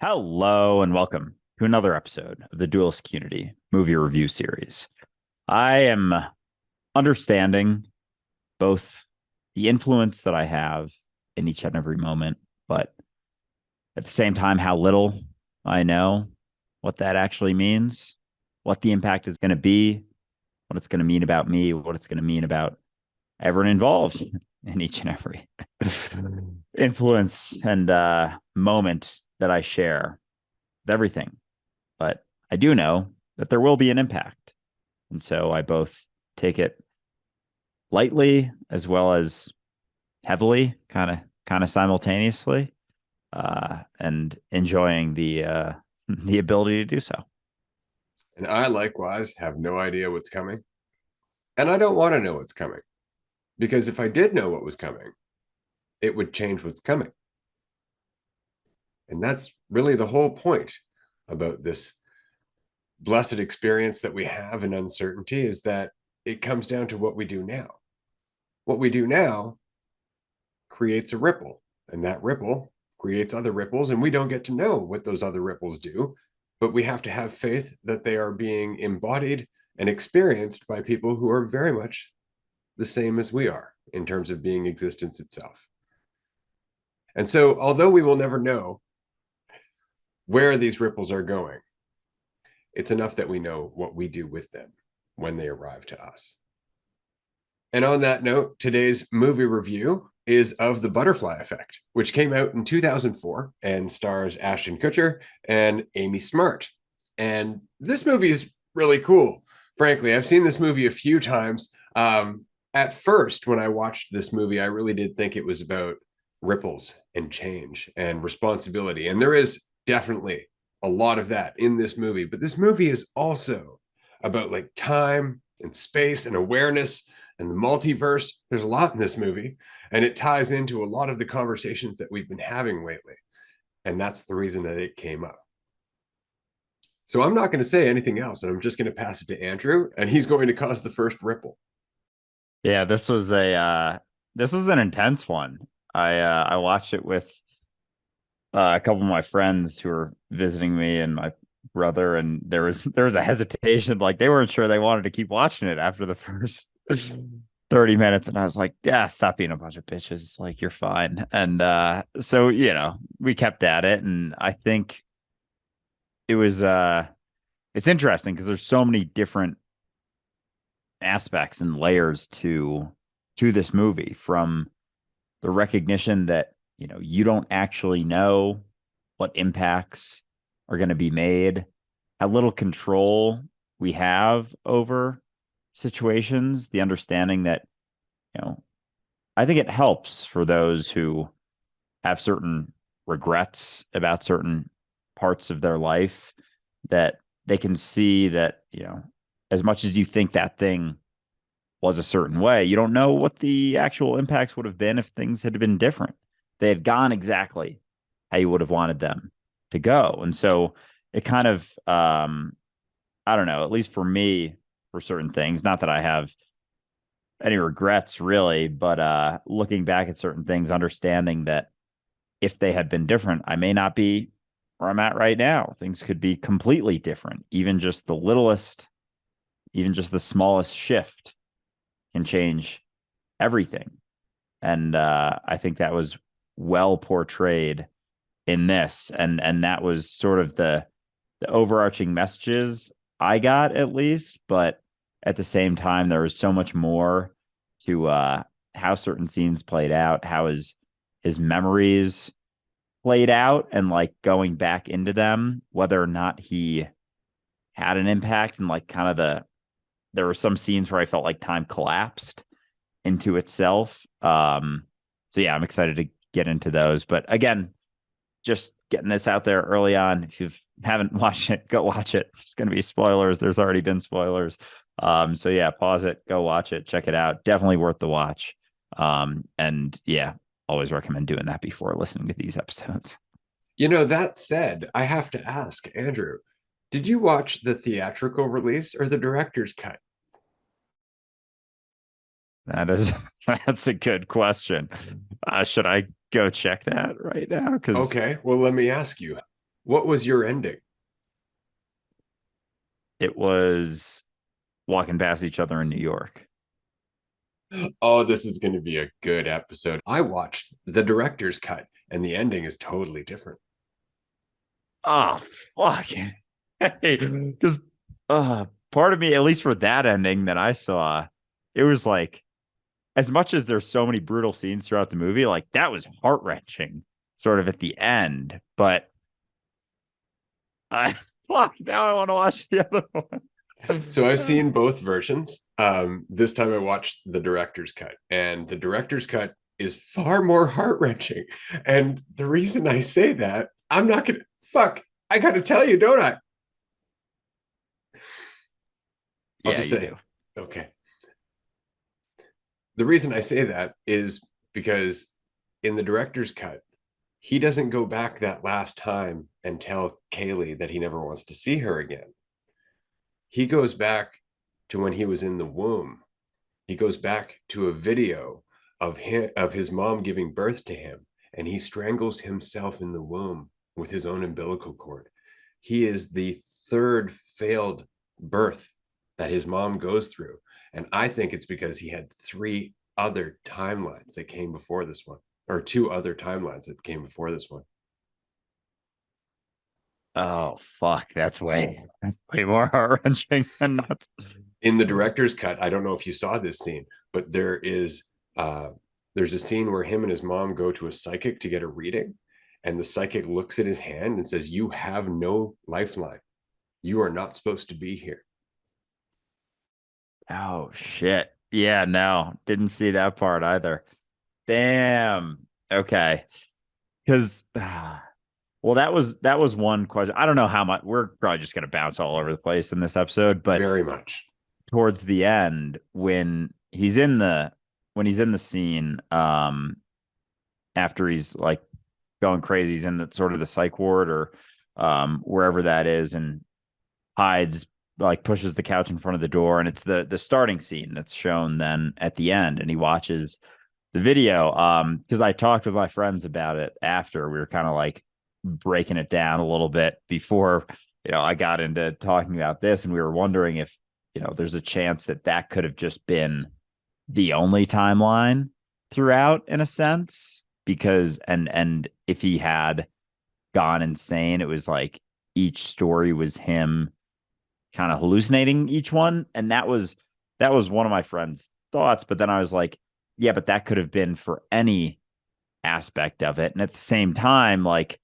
Hello and welcome to another episode of the Dualistic Community movie review series. I am understanding both the influence that I have in each and every moment, but at the same time, how little I know what that actually means, what the impact is going to be, what it's going to mean about me, what it's going to mean about everyone involved in each and every influence and moment that I share with everything. But I do know that there will be an impact. And so I both take it lightly as well as heavily, kind of simultaneously, and enjoying the the ability to do so. And I likewise have no idea what's coming. And I don't want to know what's coming because if I did know what was coming, it would change what's coming. And that's really the whole point about this blessed experience that we have in uncertainty is that it comes down to what we do now. What we do now creates a ripple, and that ripple creates other ripples, and we don't get to know what those other ripples do, but we have to have faith that they are being embodied and experienced by people who are very much the same as we are in terms of being existence itself. And so, although we will never know where these ripples are going, it's enough that we know what we do with them when they arrive to us. And on that note, today's movie review is of The Butterfly Effect, which came out in 2004 and stars Ashton Kutcher and Amy Smart. And this movie is really cool. Frankly, I've seen this movie a few times. At first, when I watched this movie, I really did think it was about ripples and change and responsibility. And there is definitely a lot of that in this movie. But this movie is also about like time and space and awareness and the multiverse. There's a lot in this movie, and it ties into a lot of the conversations that we've been having lately. And that's the reason that it came up. So I'm not going to say anything else, and I'm just going to pass it to Andrew, and he's going to cause the first ripple. Yeah, this was an intense one. I watched it with a couple of my friends who were visiting me and my brother, and there was a hesitation, like they weren't sure they wanted to keep watching it after the first 30 minutes, and I was like, yeah, stop being a bunch of bitches, like you're fine. And so we kept at it, and I think it was it's interesting because there's so many different aspects and layers to this movie, from the recognition that you don't actually know what impacts are going to be made, how little control we have over situations, the understanding that you know I think it helps for those who have certain regrets about certain parts of their life, that they can see that as much as you think that thing was a certain way, you don't know what the actual impacts would have been if things had been different. They had gone exactly how you would have wanted them to go. And so it kind of, I don't know, at least for me, for certain things, not that I have any regrets really, but looking back at certain things, understanding that if they had been different, I may not be where I'm at right now. Things could be completely different. Even just the littlest, even just the smallest shift can change everything. And I think that was well portrayed in this, and that was sort of the overarching messages I got, at least. But at the same time, there was so much more to how certain scenes played out, how his memories played out, and like going back into them, whether or not he had an impact, and like kind of there were some scenes where I felt like time collapsed into itself. So yeah, I'm excited to get into those. But again, just getting this out there early on. If you haven't watched it, go watch it. It's going to be spoilers. There's already been spoilers. So yeah, pause it, go watch it, check it out. Definitely worth the watch. And yeah, always recommend doing that before listening to these episodes. That said, I have to ask, Andrew, did you watch the theatrical release or the director's cut? That is that's a good question. Should I go check that right now? Because Okay, well, let me ask you. What was your ending? It was walking past each other in New York. Oh, this is going to be a good episode. I watched the director's cut, and the ending is totally different. Oh, fuck. Because part of me, at least for that ending that I saw, it was like, as much as there's so many brutal scenes throughout the movie, like that was heart wrenching, sort of at the end. But I fuck now I want to watch the other So I've one. seen both versions. This time I watched the director's cut, and the director's cut is far more heart wrenching. And the reason I say that, I'm not gonna fuck. I got to tell you, don't I? I'll Yeah, just you say, do. okay. The reason I say that is because in the director's cut, he doesn't go back that last time and tell Kaylee that he never wants to see her again. He goes back to when he was in the womb. He goes back to a video of his mom giving birth to him, and he strangles himself in the womb with his own umbilical cord. He is the third failed birth that his mom goes through, and I think it's because he had three other timelines that came before this one, or two other timelines that came before this one. Oh fuck, that's way more heart wrenching and nuts. In the director's cut, I don't know if you saw this scene, but uh, there's a scene where him and his mom go to a psychic to get a reading, and the psychic looks at his hand and says, "You have no lifeline. You are not supposed to be here." Oh shit. Yeah, no, didn't see that part either. Damn. Okay. Because well, that was one question. I don't know how much we're probably just gonna bounce all over the place in this episode, but Very much. towards the end, when he's in the scene, after he's like going crazy, he's in the sort of the psych ward or wherever that is, and hides like pushes the couch in front of the door, and it's the starting scene that's shown then at the end, and he watches the video. Because I talked with my friends about it after. We were kind of like breaking it down a little bit before, I got into talking about this, and we were wondering if, there's a chance that that could have just been the only timeline throughout, in a sense, because and if he had gone insane, it was like each story was him kind of hallucinating each one, and that was one of my friend's thoughts. But then I was like, yeah, but that could have been for any aspect of it, and at the same time, like,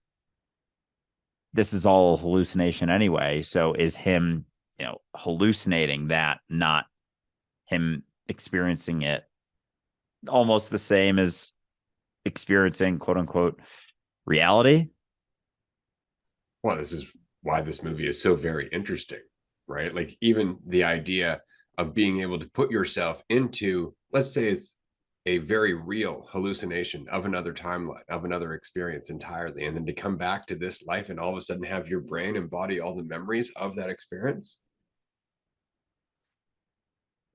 this is all hallucination anyway, so is him, hallucinating that, not him experiencing it, almost the same as experiencing quote unquote reality. Well, this is why this movie is so very interesting, right? Like, even the idea of being able to put yourself into, let's say, it's a very real hallucination of another timeline, of another experience entirely, and then to come back to this life and all of a sudden have your brain embody all the memories of that experience.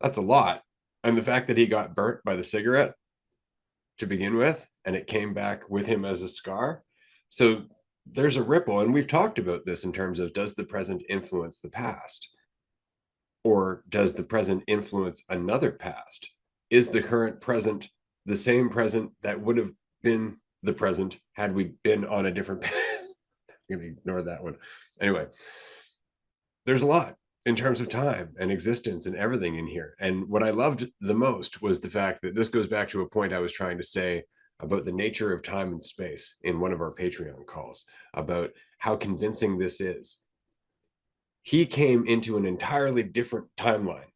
That's a lot. And the fact that he got burnt by the cigarette to begin with, and it came back with him as a scar. So there's a ripple. And we've talked about this in terms of, does the present influence the past? Or does the present influence another past? Is the current present the same present that would have been the present had we been on a different path? I'm going to ignore that one. Anyway, there's a lot in terms of time and existence and everything in here. And what I loved the most was the fact that this goes back to a point I was trying to say about the nature of time and space in one of our Patreon calls, about how convincing this is. He came into an entirely different timeline.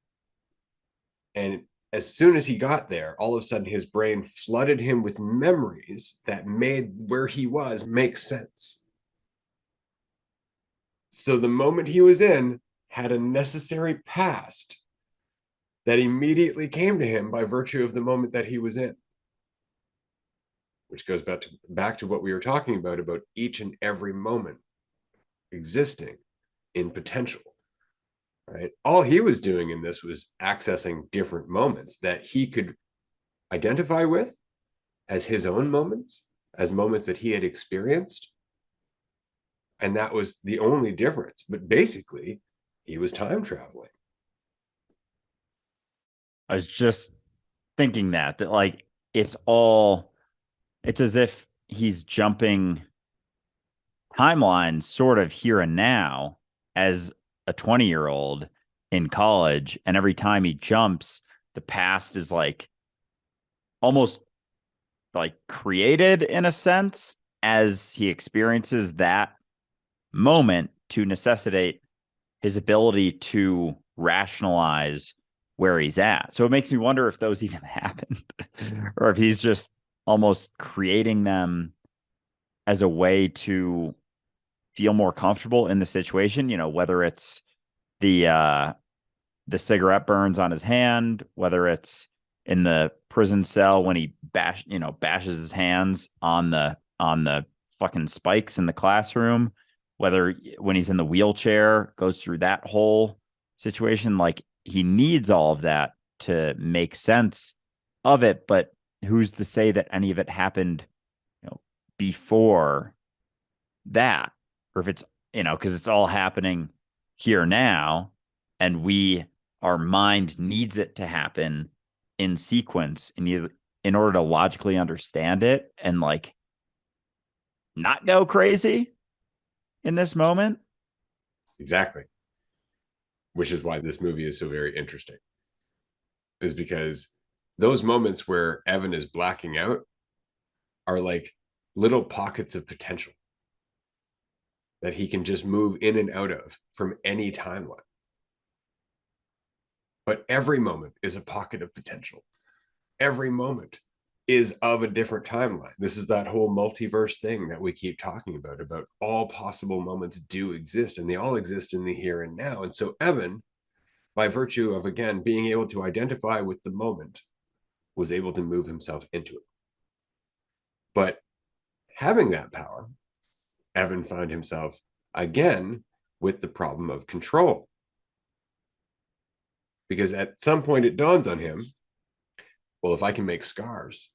And as soon as he got there, all of a sudden his brain flooded him with memories that made where he was make sense. So the moment he was in had a necessary past that immediately came to him by virtue of the moment that he was in, which goes back to what we were talking about each and every moment existing in potential, right? All he was doing in this was accessing different moments that he could identify with as his own moments, as moments that he had experienced, And that was the only difference. But basically, he was time traveling. I was just thinking that like it's all it's as if he's jumping timelines sort of here and now as a 20-year-old in college, and every time he jumps, the past is like almost like created in a sense as he experiences that moment to necessitate his ability to rationalize where he's at. So it makes me wonder if those even happened or if he's just almost creating them as a way to feel more comfortable in the situation, whether it's the the cigarette burns on his hand, whether it's in the prison cell when he bashes his hands on the fucking spikes in the classroom, whether when he's in the wheelchair, goes through that whole situation. Like he needs all of that to make sense of it, but who's to say that any of it happened, before that, or if it's, because it's all happening here now, and our mind needs it to happen in sequence in order to logically understand it and like not go crazy in this moment. Exactly. Which is why this movie is so very interesting, is because those moments where Evan is blacking out are like little pockets of potential that he can just move in and out of from any timeline. But every moment is a pocket of potential. Every moment is of a different timeline. This is that whole multiverse thing that we keep talking about all possible moments do exist, and they all exist in the here and now. And so Evan, by virtue of, again, being able to identify with the moment, was able to move himself into it. But having that power, Evan found himself again with the problem of control. Because at some point it dawns on him, well, if I can make scars,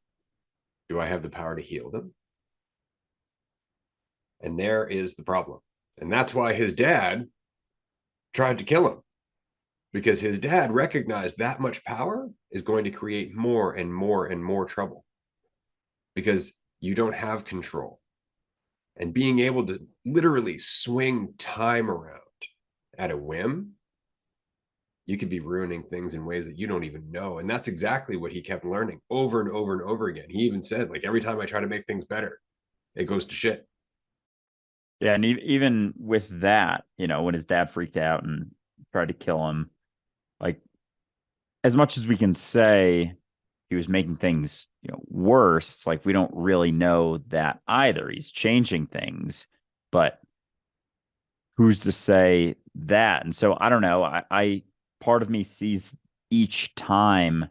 do I have the power to heal them? And there is the problem. And that's why his dad tried to kill him, because his dad recognized that much power is going to create more and more and more trouble, because you don't have control. And being able to literally swing time around at a whim, you could be ruining things in ways that you don't even know. And that's exactly what he kept learning over and over and over again. He even said, like, every time I try to make things better, it goes to shit. Yeah, and even with that, when his dad freaked out and tried to kill him, like as much as we can say he was making things, worse, it's like we don't really know that either. He's changing things, but who's to say that? And so I don't know. I part of me sees each time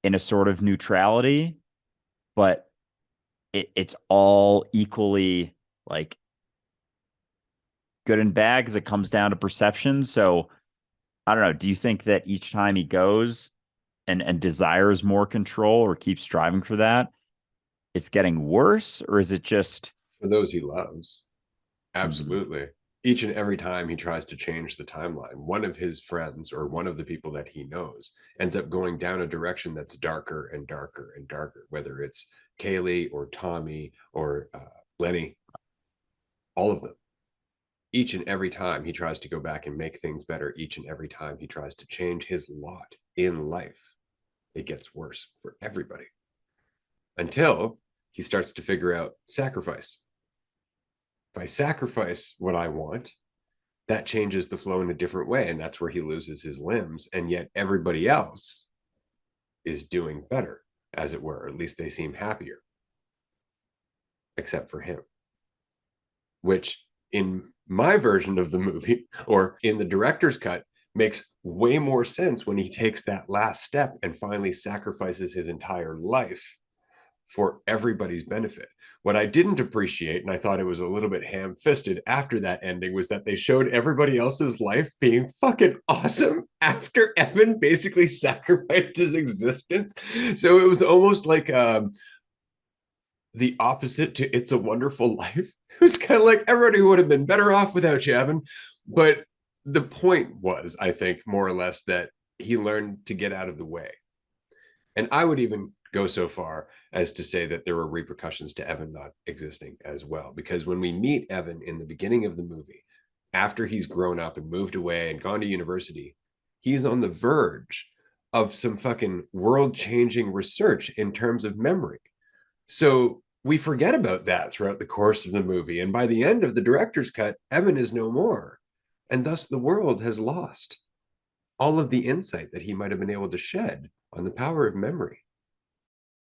in a sort of neutrality, but it's all equally like good and bad because it comes down to perception. So I don't know. Do you think that each time he goes and desires more control or keeps striving for that, it's getting worse, or is it just For those he loves, hmm, absolutely. Each and every time he tries to change the timeline, one of his friends or one of the people that he knows ends up going down a direction that's darker and darker and darker, whether it's Kaylee or Tommy or Lenny, all of them. Each and every time he tries to go back and make things better, each and every time he tries to change his lot in life, it gets worse for everybody, until he starts to figure out sacrifice. If I sacrifice what I want, that changes the flow in a different way. And that's where he loses his limbs. And yet everybody else is doing better, as it were. At least they seem happier, except for him, which in my version of the movie, or in the director's cut, makes way more sense when he takes that last step and finally sacrifices his entire life for everybody's benefit. What I didn't appreciate, and I thought it was a little bit ham fisted after that ending, was that they showed everybody else's life being fucking awesome after Evan basically sacrificed his existence. So it was almost like the opposite to It's a Wonderful Life, was kind of like, everybody would have been better off without you, Evan. But the point was, I think, more or less that he learned to get out of the way. And I would even go so far as to say that there were repercussions to Evan not existing as well. Because when we meet Evan in the beginning of the movie, after he's grown up and moved away and gone to university, he's on the verge of some fucking world changing research in terms of memory. So we forget about that throughout the course of the movie. And by the end of the director's cut, Evan is no more. And thus the world has lost all of the insight that he might have been able to shed on the power of memory.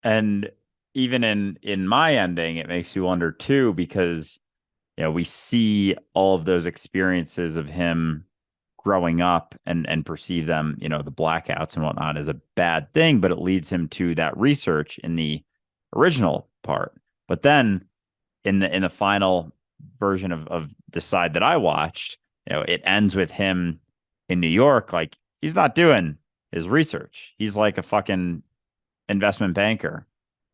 And even in my ending, it makes you wonder too, because we see all of those experiences of him growing up and perceive them, the blackouts and whatnot as a bad thing, but it leads him to that research in the original part. But then in the final version of the side that I watched, it ends with him in New York, like he's not doing his research. He's like a fucking investment banker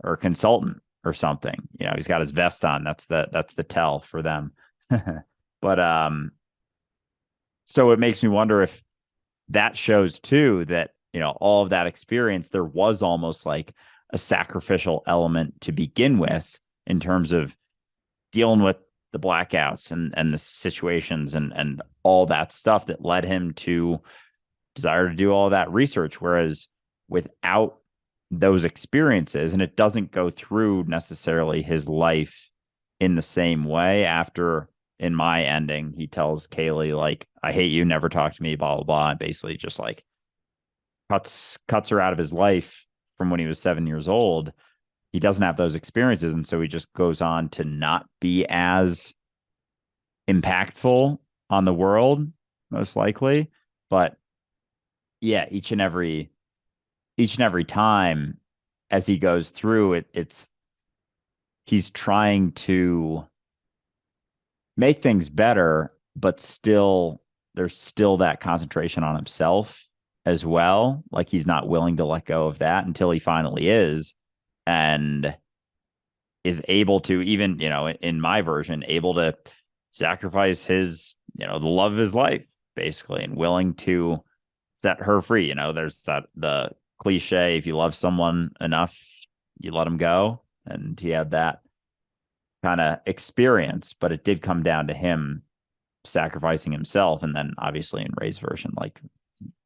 or consultant or something. He's got his vest on. That's the tell for them. But so it makes me wonder if that shows too that, all of that experience, there was almost like a sacrificial element to begin with in terms of dealing with the blackouts and the situations and all that stuff that led him to desire to do all that research. Whereas without those experiences, and it doesn't go through necessarily his life in the same way after, in my ending, he tells Kaylee, like, I hate you, never talk to me, blah, blah, blah. And basically just like cuts her out of his life from when he was 7 years old. He doesn't have those experiences. And so he just goes on to not be as impactful on the world, most likely. But yeah, each and every time as he goes through it, he's trying to make things better, but still there's still that concentration on himself as well. Like he's not willing to let go of that until he finally is, and is able to, even, in my version, able to sacrifice his, the love of his life, basically, and willing to set her free. There's the cliche, if you love someone enough, you let them go. And he had that kind of experience, but it did come down to him sacrificing himself. And then obviously in Ray's version, like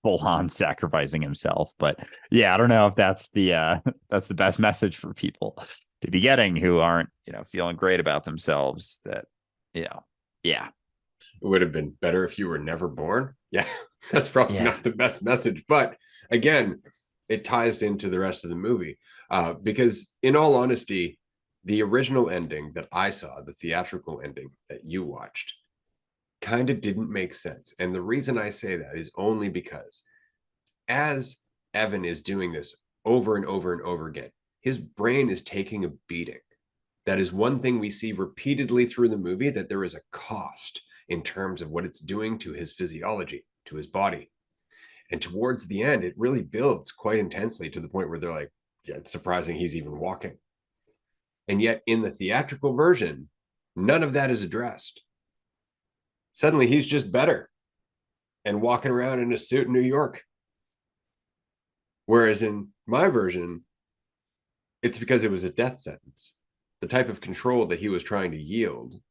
full on sacrificing himself. But yeah, I don't know if that's the that's the best message for people to be getting who aren't, feeling great about themselves. That, yeah. It would have been better if you were never born. Yeah, that's probably Yeah. not the best message. But again, it ties into the rest of the movie. Because in all honesty, the original ending that I saw, the theatrical ending that you watched, kind of didn't make sense. And the reason I say that is only because as Evan is doing this over and over and over again, his brain is taking a beating. That is one thing we see repeatedly through the movie, that there is a cost in terms of what it's doing to his physiology, to his body. And towards the end, it really builds quite intensely to the point where they're like, yeah, it's surprising he's even walking. And yet in the theatrical version, none of that is addressed. Suddenly he's just better and walking around in a suit in New York. Whereas in my version, it's because it was a death sentence. The type of control that he was trying to yield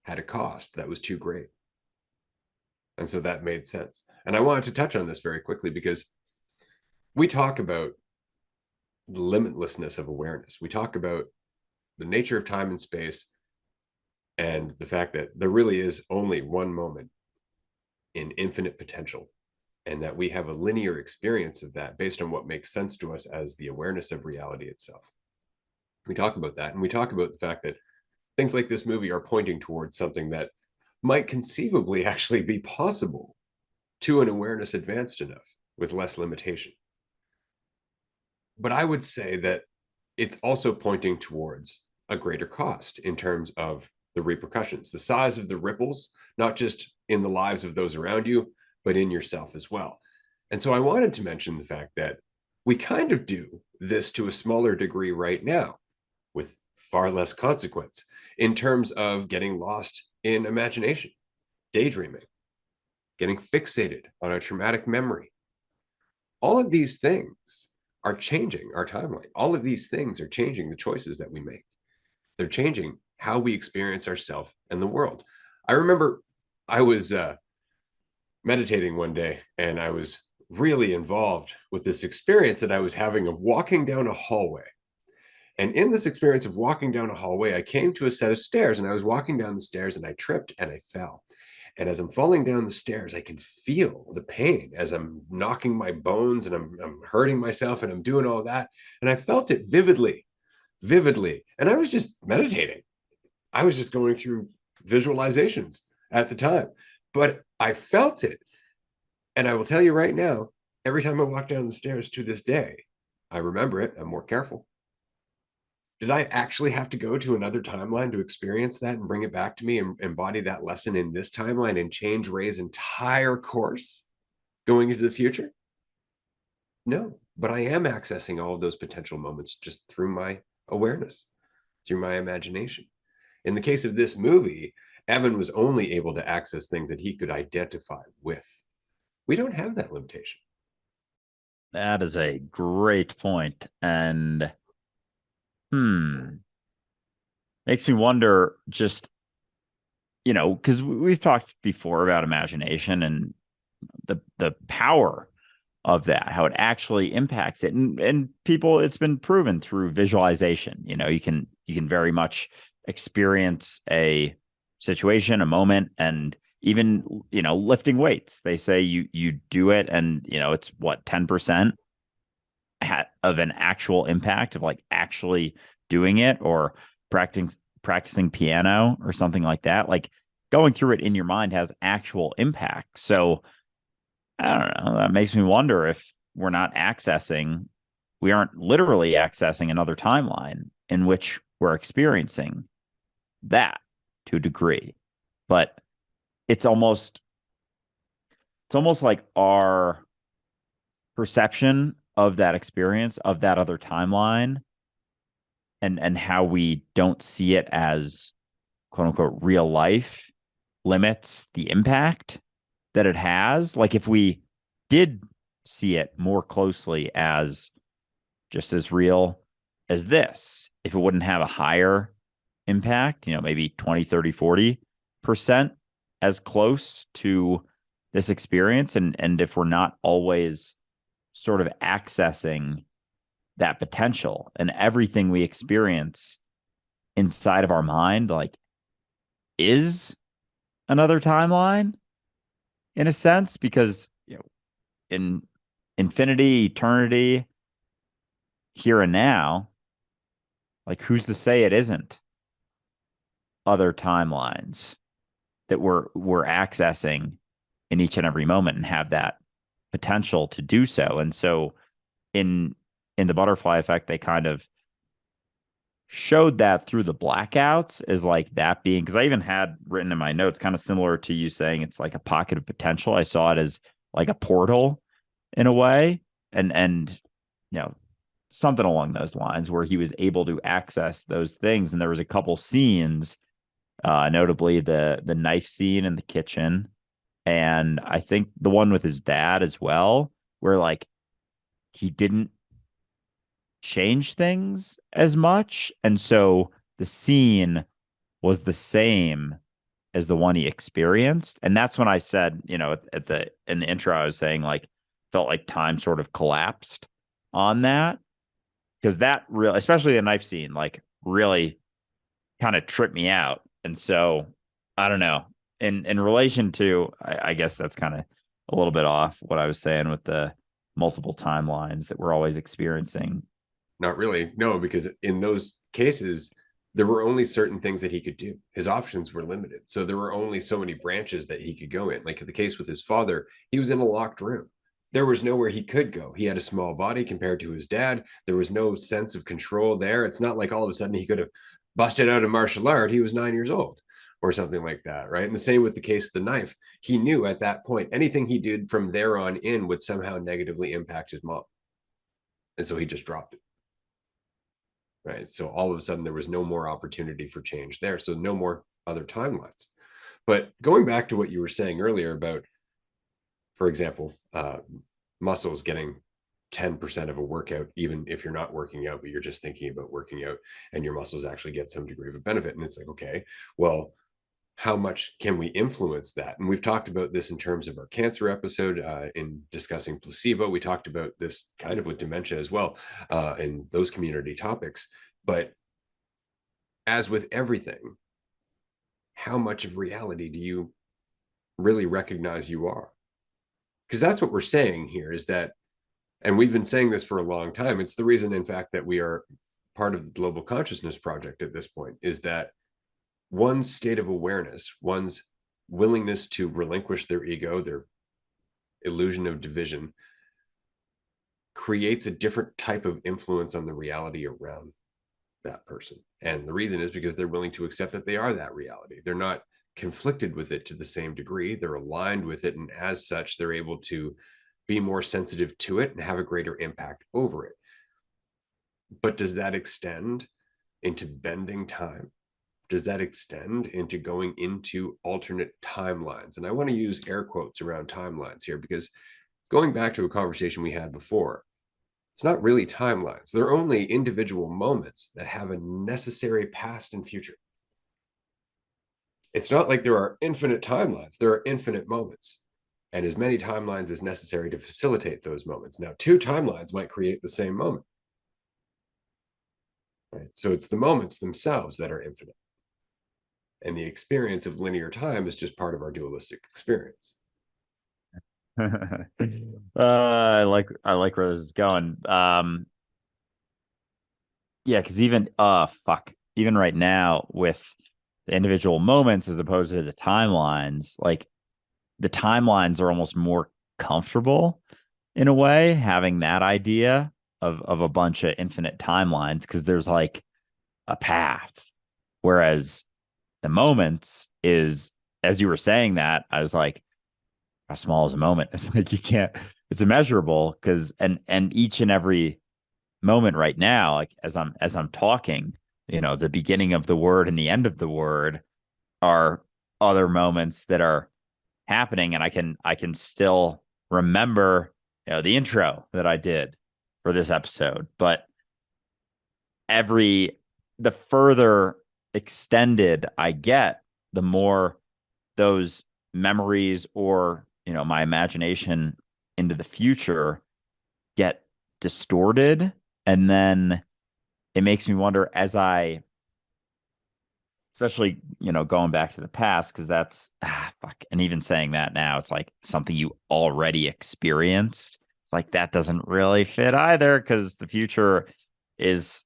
had a cost that was too great. And so that made sense. And I wanted to touch on this very quickly because we talk about the limitlessness of awareness. We talk about the nature of time and space and the fact that there really is only one moment in infinite potential, and that we have a linear experience of that based on what makes sense to us as the awareness of reality itself. We talk about that, and we talk about the fact that things like this movie are pointing towards something that might conceivably actually be possible to an awareness advanced enough with less limitation. But I would say that it's also pointing towards a greater cost in terms of the repercussions, the size of the ripples, not just in the lives of those around you, but in yourself as well. And so I wanted to mention the fact that we kind of do this to a smaller degree right now with far less consequence. in terms of getting lost in imagination, daydreaming, getting fixated on a traumatic memory. All of these things are changing our timeline. All of these things are changing the choices that we make. They're changing how we experience ourselves and the world. I remember I was meditating one day and I was really involved with this experience that I was having of walking down a hallway. And in this experience of walking down a hallway, I came to a set of stairs and I was walking down the stairs and I tripped and I fell. And as I'm falling down the stairs, I can feel the pain as I'm knocking my bones and I'm hurting myself and I'm doing all that. And I felt it vividly, vividly. And I was just meditating. I was just going through visualizations at the time, but I felt it. And I will tell you right now, every time I walk down the stairs to this day, I remember it. I'm more careful. Did I actually have to go to another timeline to experience that and bring it back to me and embody that lesson in this timeline and change Ray's entire course going into the future? No, but I am accessing all of those potential moments just through my awareness, through my imagination. In the case of this movie, Evan was only able to access things that he could identify with. We don't have that limitation. That is a great point. And makes me wonder just, because we've talked before about imagination and the power of that, how it actually impacts it. And people, it's been proven through visualization. You can very much experience a situation, a moment, and even, lifting weights. They say you do it and it's what, 10% of an actual impact of like actually doing it, or practicing piano or something like that. Like going through it in your mind has actual impact. So I don't know. That makes me wonder if we aren't literally accessing another timeline in which we're experiencing that to a degree. But it's almost like our perception of that experience, of that other timeline, and how we don't see it as quote unquote real life limits the impact that it has. Like if we did see it more closely as just as real as this, if it wouldn't have a higher impact, maybe 20, 30, 40% as close to this experience. And if we're not always sort of accessing that potential, and everything we experience inside of our mind, like, is another timeline in a sense, because in infinity, eternity, here and now, like who's to say it isn't other timelines that we're accessing in each and every moment and have that potential to do so. And so in the butterfly effect, they kind of showed that through the blackouts, as like that being, because I even had written in my notes kind of similar to you saying it's like a pocket of potential. I saw it as like a portal in a way, and something along those lines, where he was able to access those things. And there was a couple scenes, notably the knife scene in the kitchen, and I think the one with his dad as well, where like he didn't change things as much. And so the scene was the same as the one he experienced. And that's when I said, in the intro, I was saying like felt like time sort of collapsed on that. Because that really, especially the knife scene, like really kind of tripped me out. And so I don't know. In relation to, I guess that's kind of a little bit off what I was saying with the multiple timelines that we're always experiencing. Not really. No, because in those cases, there were only certain things that he could do. His options were limited. So there were only so many branches that he could go in. Like the case with his father, he was in a locked room. There was nowhere he could go. He had a small body compared to his dad. There was no sense of control there. It's not like all of a sudden he could have busted out a martial art. He was 9 years old or something like that, right? And the same with the case of the knife. He knew at that point anything he did from there on in would somehow negatively impact his mom. And so he just dropped it. right? So all of a sudden there was no more opportunity for change there. So no more other timelines. But going back to what you were saying earlier about, for example, muscles getting 10% of a workout, even if you're not working out, but you're just thinking about working out, and your muscles actually get some degree of a benefit. And it's like, okay, well, how much can we influence that? And we've talked about this in terms of our cancer episode in discussing placebo. We talked about this kind of with dementia as well in those community topics. But as with everything, how much of reality do you really recognize you are? Because that's what we're saying here is that, and we've been saying this for a long time. It's the reason, in fact, that we are part of the Global Consciousness Project at this point, is that one's state of awareness, one's willingness to relinquish their ego, their illusion of division, creates a different type of influence on the reality around that person. And the reason is because they're willing to accept that they are that reality. They're not conflicted with it to the same degree. They're aligned with it. And as such, they're able to be more sensitive to it and have a greater impact over it. But does that extend into bending time? Does that extend into going into alternate timelines? And I want to use air quotes around timelines here because going back to a conversation we had before, it's not really timelines. They're only individual moments that have a necessary past and future. It's not like there are infinite timelines, there are infinite moments, and as many timelines as necessary to facilitate those moments. Now, two timelines might create the same moment. Right? So it's the moments themselves that are infinite. And the experience of linear time is just part of our dualistic experience. I like where this is going. Yeah, because even right now with the individual moments as opposed to the timelines, like the timelines are almost more comfortable in a way, having that idea of a bunch of infinite timelines because there's like a path. Whereas the moments is, as you were saying that, I was like, how small is a moment? It's like you can't, it's immeasurable because and each and every moment right now, like as I'm talking, the beginning of the word and the end of the word are other moments that are happening, and I can still remember, the intro that I did for this episode. But every the further extended I get, the more those memories or my imagination into the future get distorted, and then it makes me wonder as I especially going back to the past because that's fuck, and even saying that now it's like something you already experienced. It's like that doesn't really fit either because the future is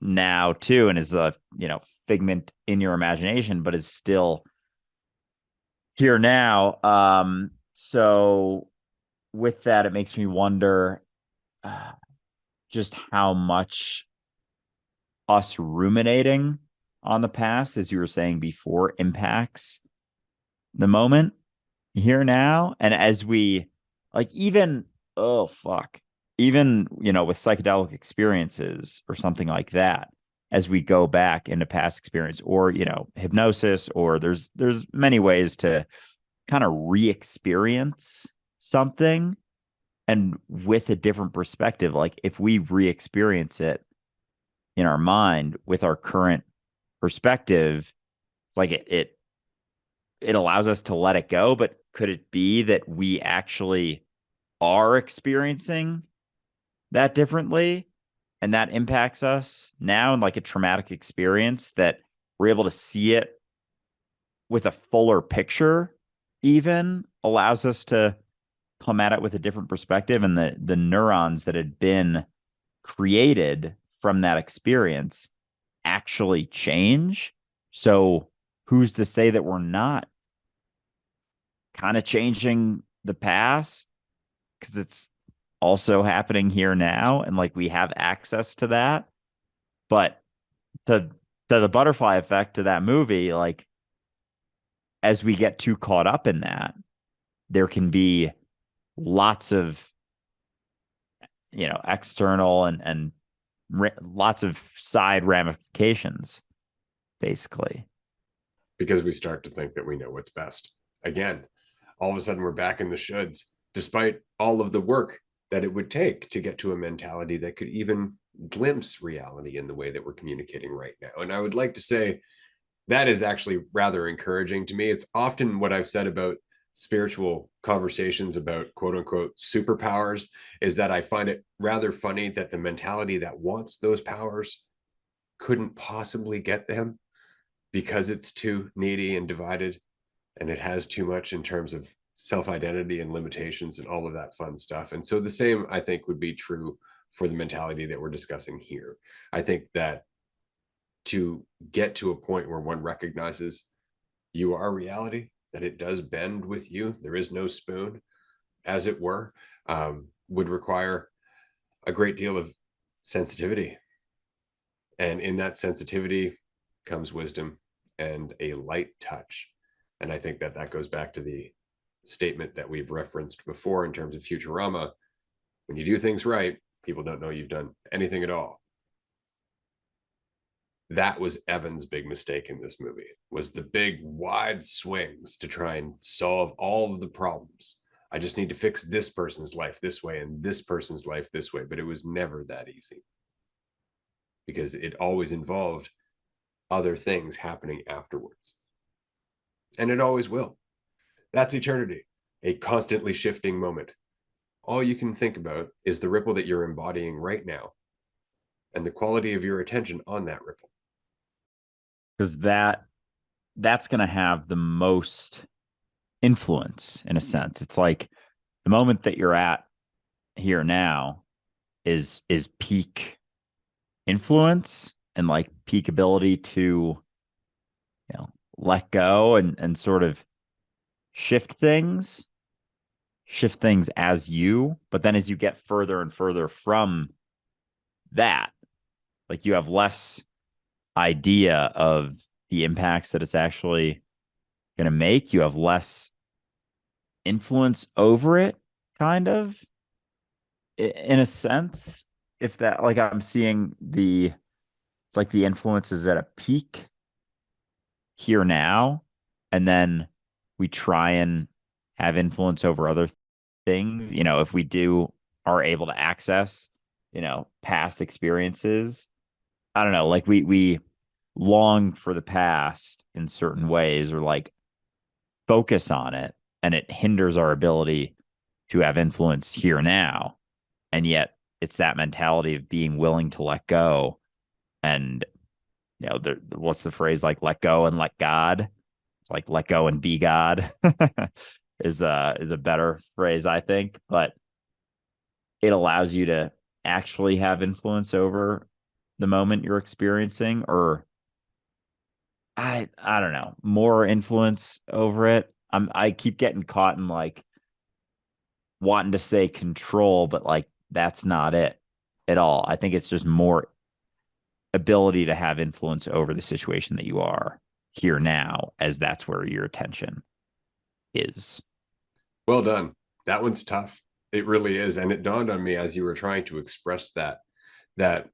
now too and is a figment in your imagination but is still here now. So with that, it makes me wonder uh, just how much us ruminating on the past, as you were saying before, impacts the moment here now. And as we like, even, oh, fuck, even, with psychedelic experiences or something like that, as we go back into past experience or, hypnosis, or there's many ways to kind of re-experience something and with a different perspective. Like if we re-experience it in our mind with our current perspective, it's like it allows us to let it go. But could it be that we actually are experiencing that differently and that impacts us now in like a traumatic experience that we're able to see it with a fuller picture, even allows us to come at it with a different perspective, and the neurons that had been created from that experience actually change. So who's to say that we're not kind of changing the past because it's also happening here now and like we have access to that. But to the butterfly effect to that movie, like as we get too caught up in that, there can be lots of external and lots of side ramifications, basically. because we start to think that we know what's best. Again, all of a sudden we're back in the shoulds, despite all of the work that it would take to get to a mentality that could even glimpse reality in the way that we're communicating right now. And I would like to say that is actually rather encouraging to me. It's often what I've said about spiritual conversations about quote unquote superpowers is that I find it rather funny that the mentality that wants those powers couldn't possibly get them because it's too needy and divided, and it has too much in terms of self-identity and limitations and all of that fun stuff. And so the same, I think, would be true for the mentality that we're discussing here. I think that to get to a point where one recognizes you are reality, that it does bend with you, there is no spoon, as it were, would require a great deal of sensitivity. And in that sensitivity comes wisdom and a light touch. And I think that that goes back to the statement that we've referenced before in terms of Futurama. When you do things right, people don't know you've done anything at all. That was Evan's big mistake in this movie, was the big wide swings to try and solve all of the problems. I just need to fix this person's life this way and this person's life this way. But it was never that easy because it always involved other things happening afterwards. And it always will. That's eternity, a constantly shifting moment. All you can think about is the ripple that you're embodying right now and the quality of your attention on that ripple. Because that's going to have the most influence in a sense. It's like the moment that you're at here now is peak influence and like peak ability to, let go and sort of shift things as you, but then as you get further and further from that, like you have less idea of the impacts that it's actually going to make. You have less influence over it, kind of, in a sense. If that, like, I'm seeing it's like the influence is at a peak here now, and then we try and have influence over other things. If we are able to access, past experiences. I don't know, like we long for the past in certain ways, or like focus on it, and it hinders our ability to have influence here now. And yet it's that mentality of being willing to let go. And what's the phrase, like let go and let God? It's like let go and be God is a better phrase, I think. But it allows you to actually have influence over the moment you're experiencing, or I don't know, more influence over it. I keep getting caught in like wanting to say control, but like that's not it at all. I think it's just more ability to have influence over the situation that you are here now, as that's where your attention is. Well done. That one's tough. It really is. And it dawned on me as you were trying to express that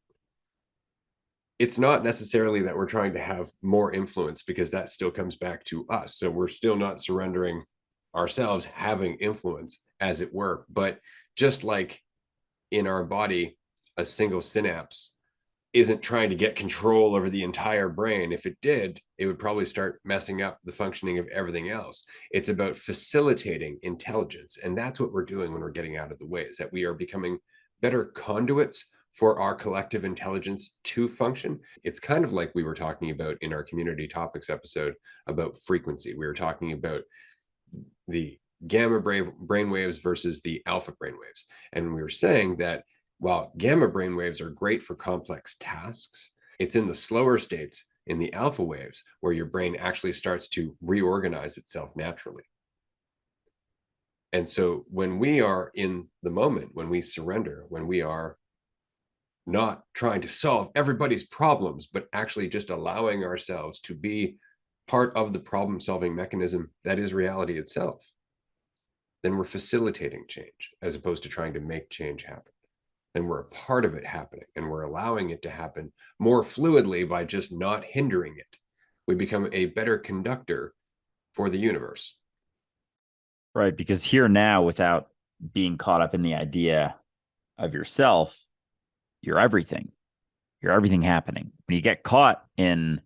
it's not necessarily that we're trying to have more influence, because that still comes back to us. So we're still not surrendering ourselves having influence, as it were. But just like in our body, a single synapse isn't trying to get control over the entire brain. If it did, it would probably start messing up the functioning of everything else. It's about facilitating intelligence. And that's what we're doing when we're getting out of the way, is that we are becoming better conduits for our collective intelligence to function. It's kind of like we were talking about in our community topics episode about frequency. We were talking about the gamma brain waves versus the alpha brain waves. And we were saying that while gamma brain waves are great for complex tasks, it's in the slower states, in the alpha waves, where your brain actually starts to reorganize itself naturally. And so when we are in the moment, when we surrender, when we are not trying to solve everybody's problems, but actually just allowing ourselves to be part of the problem-solving mechanism that is reality itself, then we're facilitating change as opposed to trying to make change happen. and we're a part of it happening, and we're allowing it to happen more fluidly by just not hindering it. We become a better conductor for the universe. Right. Because here now, without being caught up in the idea of yourself, you're everything. You're everything happening. When you get caught in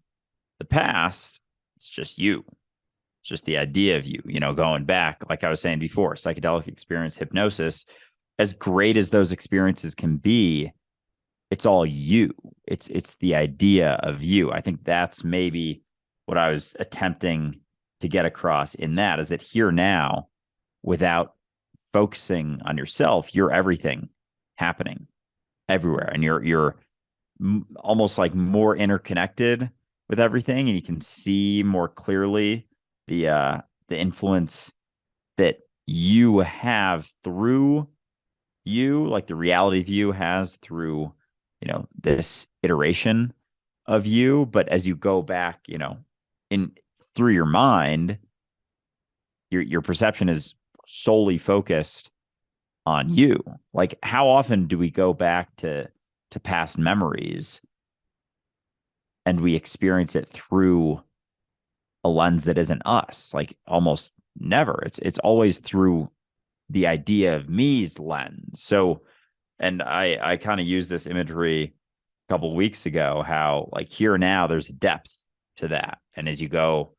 the past, it's just you. It's just the idea of you, going back, like I was saying before, psychedelic experience, hypnosis, as great as those experiences can be, it's all you. It's the idea of you. I think that's maybe what I was attempting to get across in that, is that here now, without focusing on yourself, you're everything happening everywhere, and you're almost like more interconnected with everything, and you can see more clearly the influence that you have through you, like the reality of you has through, this iteration of you. But as you go back, in through your mind, your perception is solely focused on you. Like, how often do we go back to past memories and we experience it through a lens that isn't us? Like, almost never. It's always through the idea of me's lens. So, and I kind of used this imagery a couple of weeks ago, how like here now there's depth to that. And as you go,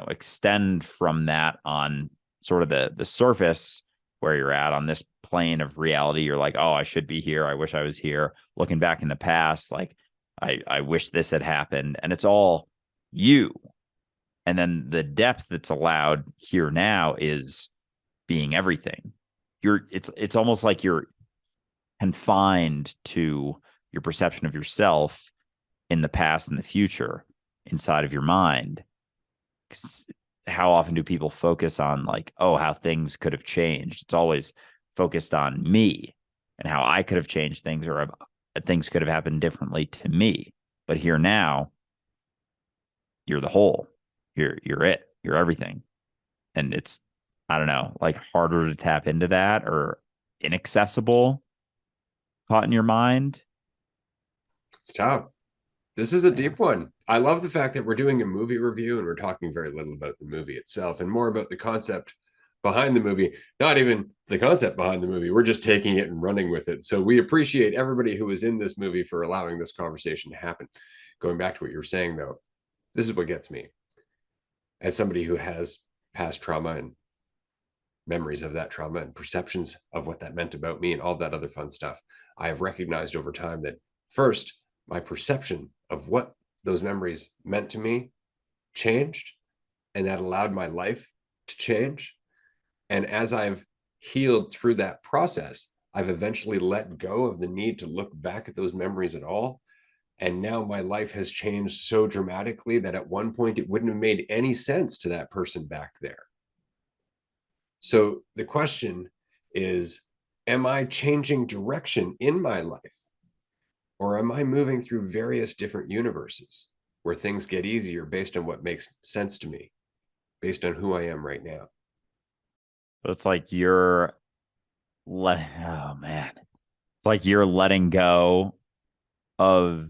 extend from that on sort of the surface where you're at on this plane of reality, you're like, oh, I should be here. I wish I was here. Looking back in the past, like I wish this had happened. And it's all you. And then the depth that's allowed here now is being everything. It's almost like you're confined to your perception of yourself in the past and the future inside of your mind. How often do people focus on like, oh, how things could have changed? It's always focused on me and how I could have changed things, or things could have happened differently to me. But here now, you're the whole. You're it. You're everything. And it's, I don't know, like harder to tap into that, or inaccessible, caught in your mind. It's tough. This is a deep one. I love the fact that we're doing a movie review and we're talking very little about the movie itself and more about the concept behind the movie. Not even the concept behind the movie. We're just taking it and running with it. So we appreciate everybody who was in this movie for allowing this conversation to happen. Going back to what you were saying, though, this is what gets me. As somebody who has past trauma and memories of that trauma and perceptions of what that meant about me and all that other fun stuff, I have recognized over time that first, my perception of what those memories meant to me changed, and that allowed my life to change. And as I've healed through that process, I've eventually let go of the need to look back at those memories at all. And now my life has changed so dramatically that at one point it wouldn't have made any sense to that person back there. So the question is, am I changing direction in my life? Or am I moving through various different universes where things get easier based on what makes sense to me, based on who I am right now? So it's like you're letting, oh man, it's like you're letting go of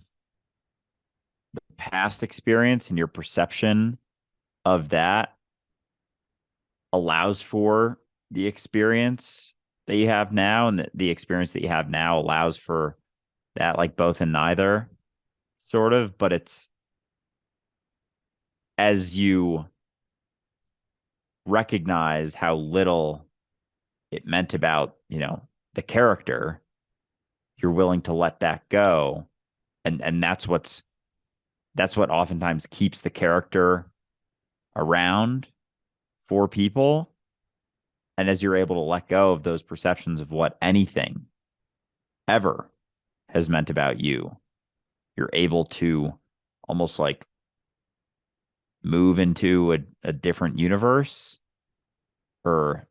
past experience, and your perception of that allows for the experience that you have now, and the experience that you have now allows for that, like both and neither, sort of. But it's as you recognize how little it meant about, the character, you're willing to let that go. And that's what oftentimes keeps the character around for people. And as you're able to let go of those perceptions of what anything ever has meant about you, you're able to almost like move into a different universe, or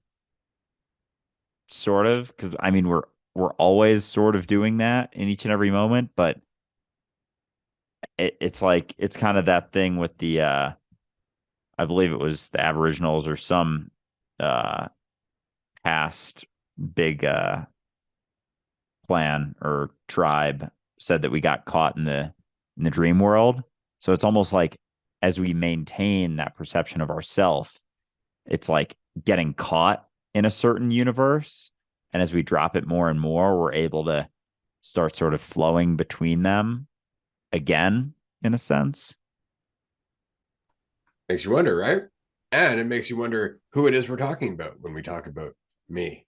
sort of, because I mean we're always sort of doing that in each and every moment. But it's like it's kind of that thing with the I believe it was the Aboriginals or some uh past big clan or tribe said that we got caught in the dream world. So it's almost like as we maintain that perception of ourself, it's like getting caught in a certain universe. And as we drop it more and more, we're able to start sort of flowing between them again, in a sense. Makes you wonder, right? And it makes you wonder who it is we're talking about when we talk about me.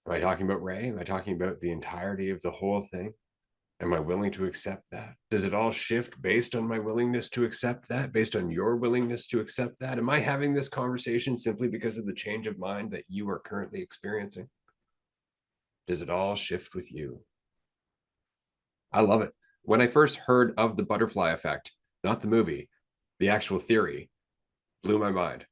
Am I talking about Ray? Am I talking about the entirety of the whole thing? Am I willing to accept that? Does it all shift based on my willingness to accept that, based on your willingness to accept that? Am I having this conversation simply because of the change of mind that you are currently experiencing? Does it all shift with you? I love it. When I first heard of the butterfly effect, not the movie, the actual theory blew my mind.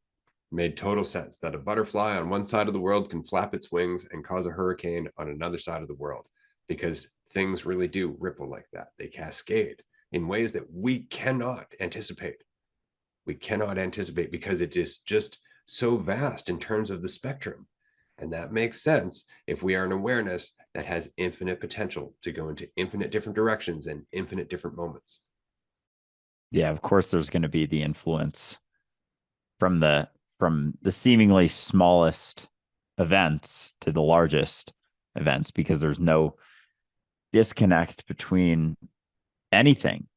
Made total sense that a butterfly on one side of the world can flap its wings and cause a hurricane on another side of the world, because things really do ripple like that. They cascade in ways that we cannot anticipate. We cannot anticipate because it is just so vast in terms of the spectrum. And that makes sense if we are an awareness that has infinite potential to go into infinite different directions and infinite different moments. Yeah, of course there's going to be the influence from the seemingly smallest events to the largest events because there's no disconnect between anything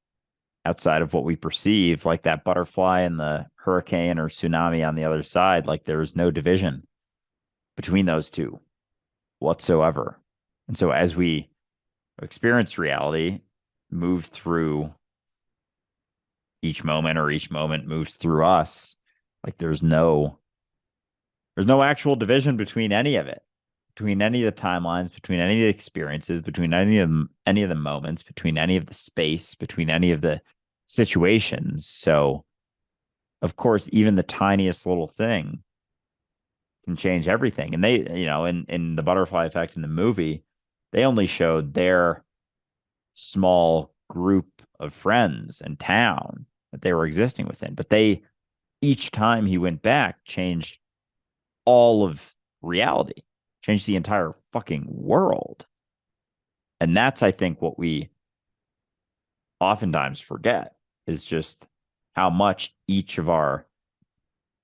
outside of what we perceive, like that butterfly and the hurricane or tsunami on the other side. Like there is no division between those two whatsoever. And so as we experience reality, move through each moment or each moment moves through us, like there's no actual division between any of it, between any of the timelines, between any of the experiences, between any of the moments, between any of the space, between any of the situations. So, of course, even the tiniest little thing can change everything. And they, in the butterfly effect in the movie, they only showed their small group of friends and town that they were existing within. But they, each time he went back, changed all of reality, changed the entire fucking world. And that's, I think, what we oftentimes forget is just how much each of our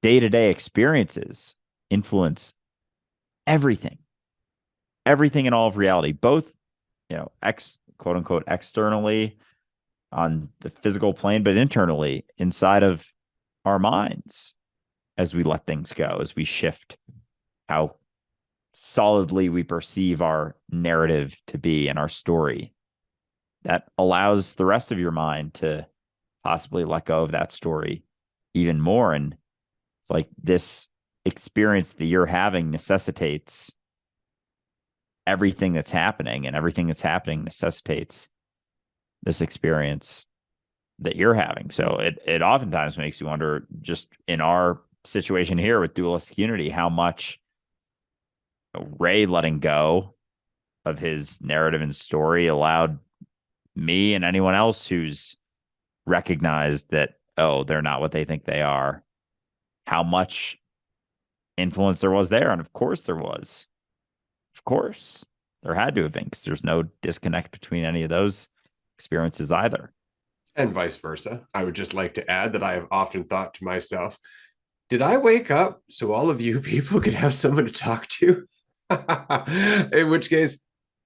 day to day experiences influence everything, everything in all of reality, both, quote unquote, externally on the physical plane, but internally inside of our minds as we let things go, as we shift how solidly we perceive our narrative to be and our story. That allows the rest of your mind to possibly let go of that story even more. And it's like this experience that you're having necessitates everything that's happening, and everything that's happening necessitates this experience that you're having. So it oftentimes makes you wonder, just in our situation here with dualistic unity, how much Ray letting go of his narrative and story allowed me and anyone else who's recognized that, oh, they're not what they think they are, how much influence there was there. And of course there was. Of course. There had to have been, because there's no disconnect between any of those experiences either. And vice versa. I would just like to add that I have often thought to myself, did I wake up so all of you people could have someone to talk to? In which case,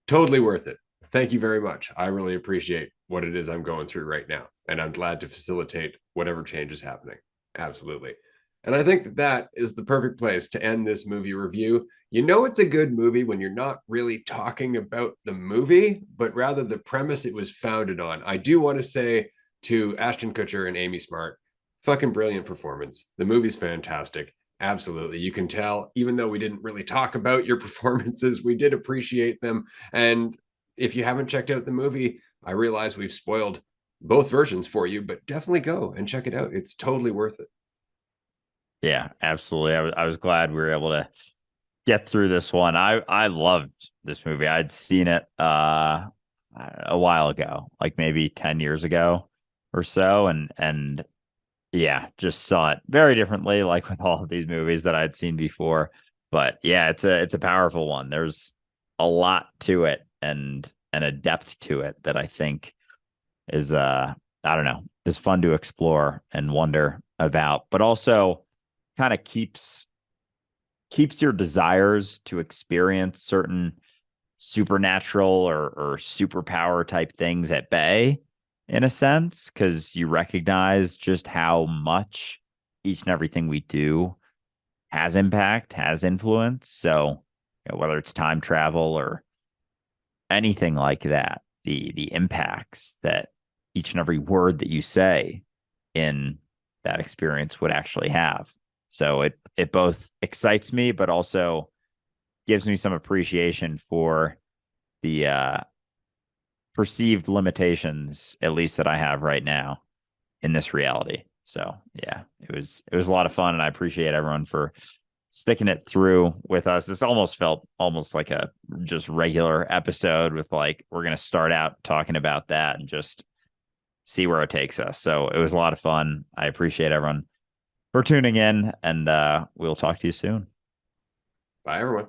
totally worth it. Thank you very much. I really appreciate what it is I'm going through right now. And I'm glad to facilitate whatever change is happening. Absolutely. And I think that that is the perfect place to end this movie review. You know, it's a good movie when you're not really talking about the movie, but rather the premise it was founded on. I do want to say to Ashton Kutcher and Amy Smart, fucking brilliant performance. The movie's fantastic. Absolutely. You can tell, even though we didn't really talk about your performances, we did appreciate them. And if you haven't checked out the movie, I realize we've spoiled both versions for you, but definitely go and check it out. It's totally worth it. Yeah, absolutely. I was glad we were able to get through this one. I loved this movie. I'd seen it a while ago, like maybe 10 years ago or so, and yeah, just saw it very differently, like with all of these movies that I'd seen before. But yeah, it's a powerful one. There's a lot to it, and a depth to it that I think is I don't know, is fun to explore and wonder about, but also kind of keeps your desires to experience certain supernatural or superpower type things at bay in a sense, because you recognize just how much each and everything we do has impact, has influence. So, whether it's time travel or anything like that, the impacts that each and every word that you say in that experience would actually have. So it both excites me, but also gives me some appreciation for the perceived limitations, at least that I have right now in this reality. So yeah, it was a lot of fun, and I appreciate everyone for sticking it through with us. This almost felt almost like a just regular episode with like we're gonna start out talking about that and just see where it takes us. So it was a lot of fun. I appreciate everyone for tuning in, and we'll talk to you soon. Bye, everyone.